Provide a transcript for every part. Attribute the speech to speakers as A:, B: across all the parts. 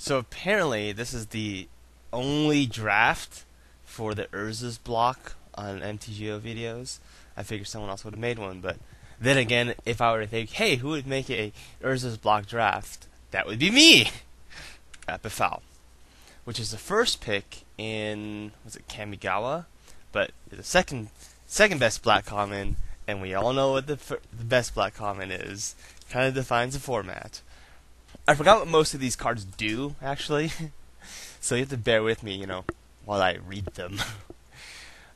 A: So apparently, this is the only draft for the Urza's block on MTGO videos. I figured someone else would have made one, but then again, if I were to think, hey, who would make a Urza's block draft? That would be me! At Befal, which is the first pick in, was it Kamigawa? But the second best black common, and we all know what the best black common is. Kind of defines the format. I forgot what most of these cards do, actually. So you have to bear with me, while I read them.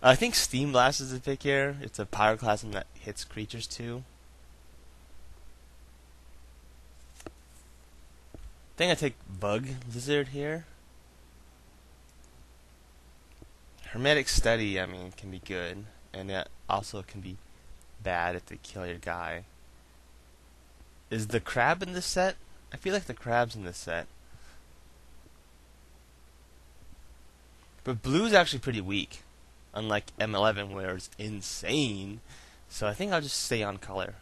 A: I think Steam Blast is the pick here. It's a pyroclasm that hits creatures too. I think I take Bug Lizard here. Hermetic Study, can be good. And it also can be bad if they kill your guy. Is the crab in this set? I feel like the crab's in this set. But blue's actually pretty weak. Unlike M11 where it's insane. So I think I'll just stay on color.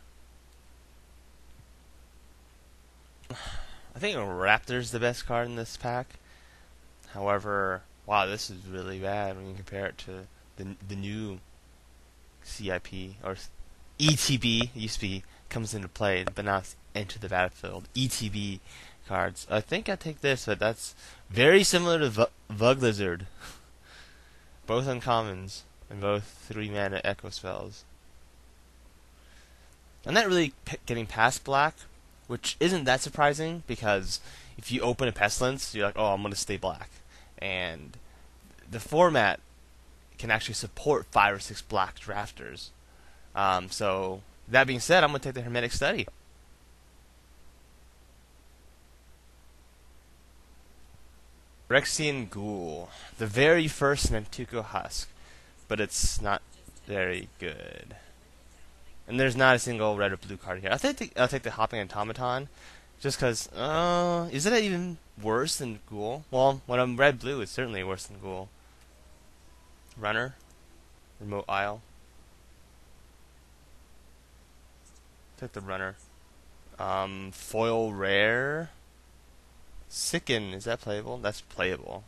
A: I think Raptor's the best card in this pack. However, wow, this is really bad when you compare it to the new CIP or ETB. It used to be comes into play, but now it's Enter the Battlefield. ETB cards. I think I take this, but that's very similar to Vug Lizard. Both uncommons and both 3-mana echo spells. I'm not really getting past black, which isn't that surprising because if you open a Pestilence, you're like, oh, I'm going to stay black. And the format can actually support 5 or 6 black drafters. So, that being said, I'm going to take the Hermetic Study. Rexian Ghoul. The very first Nantuko Husk. But it's not very good. And there's not a single red or blue card here. I'll take the Hopping Automaton. Just because, is it even worse than Ghoul? Well, when I'm red-blue, it's certainly worse than Ghoul. Runner. Remote Isle. Take the Runner. Foil Rare. Sicken, is that playable? That's playable.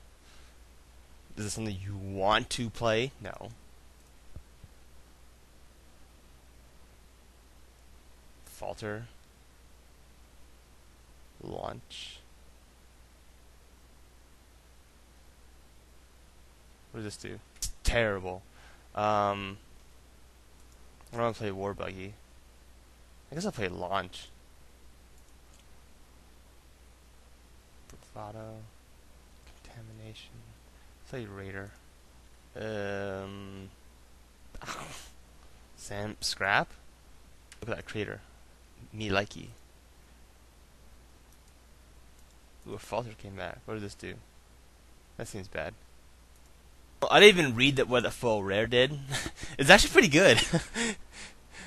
A: Is it something you want to play? No. Falter. Launch. What does this do? It's terrible. I'm gonna play War Buggy. I guess I'll play Launch. Bravado. Contamination. Play Raider. Sam Scrap? Look at that crater. Me likey. Ooh, a Falter came back. What did this do? That seems bad. Well, I didn't even read what the full rare did. It's actually pretty good.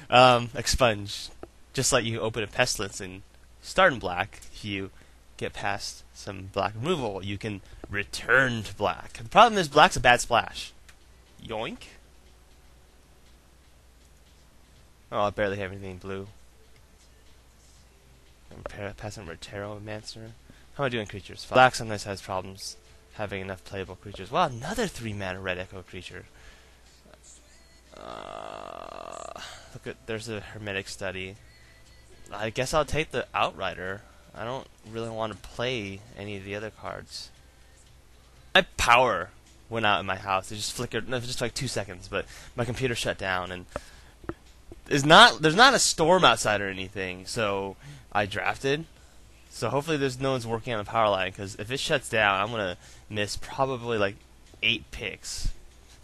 A: Expunge. Just like you open a Pestilence and start in black. If you get past some black removal, you can return to black. The problem is black's a bad splash. Yoink. Oh, I barely have anything blue. Passing Reteromancer. How am I doing creatures? Black sometimes has problems having enough playable creatures. Wow, another 3-mana red echo creature. Look at, there's a Hermetic Study. I guess I'll take the Outrider. I don't really want to play any of the other cards. My power went out in my house. It just flickered, no, just like 2 seconds, but my computer shut down, and there's not a storm outside or anything, so I drafted. So hopefully there's no one's working on the power line, because if it shuts down, I'm going to miss probably like 8 picks.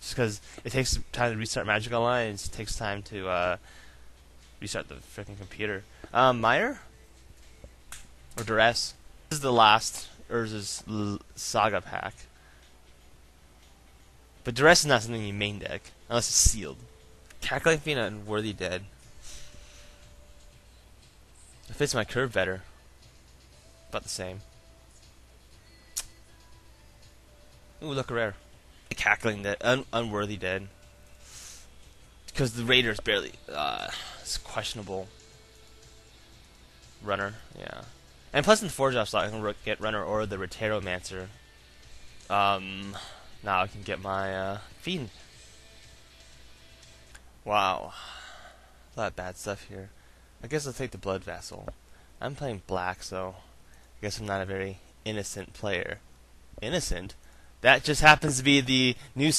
A: Just because it takes time to restart Magic Online, and it takes time to restart the freaking computer. Meyer? Or Duress? This is the last Urza's Saga pack. But Duress is not something you main deck, unless it's sealed. Cackling Fiend and Worthy Dead. It fits my curve better. About the same. Ooh, look, rare. Cackling Dead, Unworthy Dead. Because the Raider's barely, it's questionable. Runner, yeah. And plus in the 4-drop slot, I can get Runner or the Reteromancer. Now I can get my Fiend. Wow. A lot of bad stuff here. I guess I'll take the Blood Vassal. I'm playing black, so I guess I'm not a very innocent player. Innocent? That just happens to be the new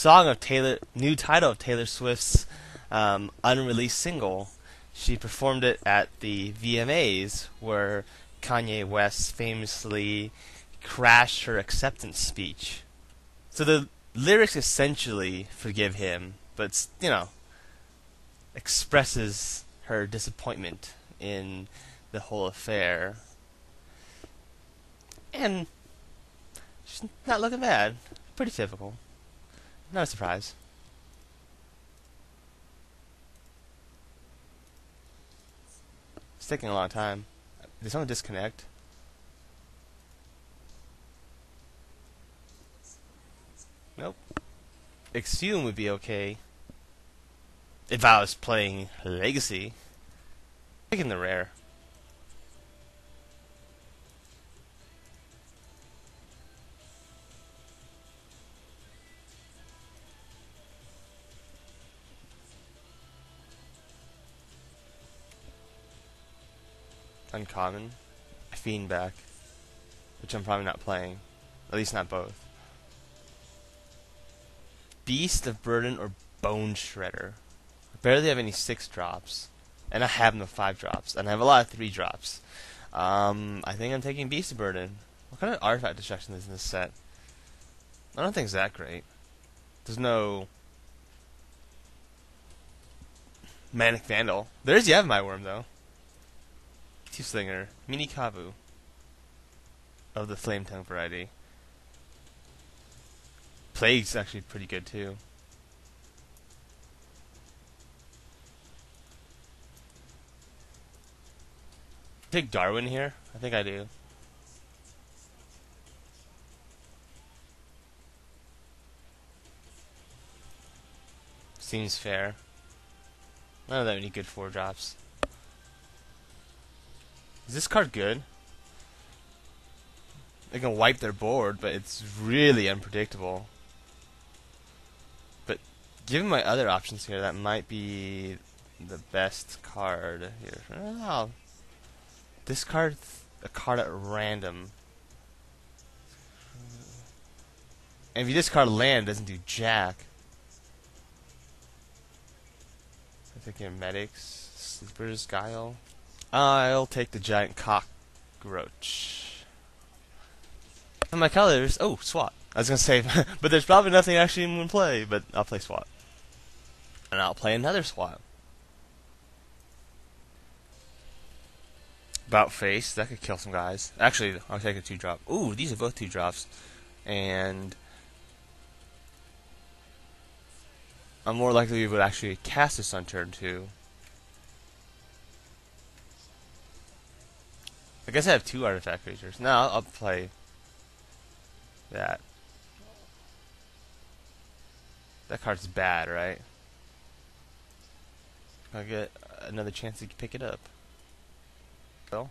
A: new title of Taylor Swift's unreleased single. She performed it at the VMAs, where Kanye West famously crashed her acceptance speech. So the lyrics essentially forgive him, but expresses her disappointment in the whole affair. And she's not looking bad. Pretty typical. Not a surprise. It's taking a long time. Did someone disconnect? Nope. Exhume would be okay if I was playing Legacy. Taking the rare. Uncommon. Fiend back. Which I'm probably not playing. At least not both. Beast of Burden or Bone Shredder. I barely have any 6-drops. And I have no 5-drops. And I have a lot of 3-drops. I think I'm taking Beast of Burden. What kind of artifact destruction is in this set? I don't think it's that great. There's no Manic Vandal. There's Yavimai Worm, though. Two-Slinger. Mini Kavu. Of the Flame Tongue variety. Plague's actually pretty good, too. Take Darwin here? I think I do. Seems fair. None of them any good 4-drops. Is this card good? They can wipe their board, but it's really unpredictable. But given my other options here, that might be the best card here. Oh. Discard a card at random. And if you discard land, it doesn't do jack. I'm thinking Medics, Sleeper's Guile. I'll take the giant cockroach. And my colors, oh, SWAT. I was gonna say, but there's probably nothing actually in play, but I'll play SWAT. And I'll play another SWAT. About face, that could kill some guys. Actually, I'll take a 2-drop. Ooh, these are both 2-drops. And I'm more likely to actually cast this on turn 2. I guess I have 2 artifact creatures. No, I'll play that. That card's bad, right? I'll get another chance to pick it up. So,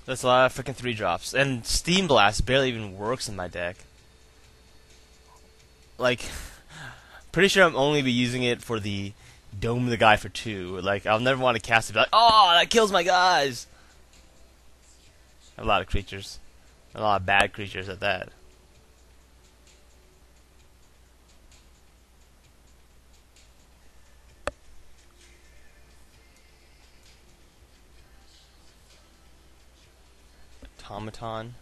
A: that's a lot of freaking 3-drops. And Steam Blast barely even works in my deck. Like, pretty sure I'm only be using it for the Dome the guy for 2. Like, I'll never want to cast it. Be like, oh, that kills my guys. A lot of creatures, a lot of bad creatures at that. Automaton.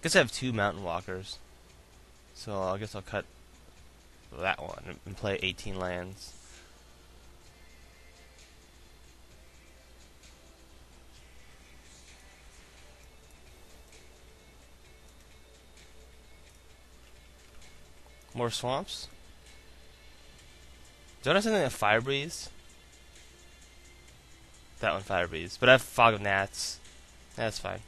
A: Guess I have 2 Mountain Walkers, so I guess I'll cut that one and play 18 lands. More swamps. Don't I have something like Fire Breeze? That one Fire Breeze, but I have Fog of Gnats. That's fine.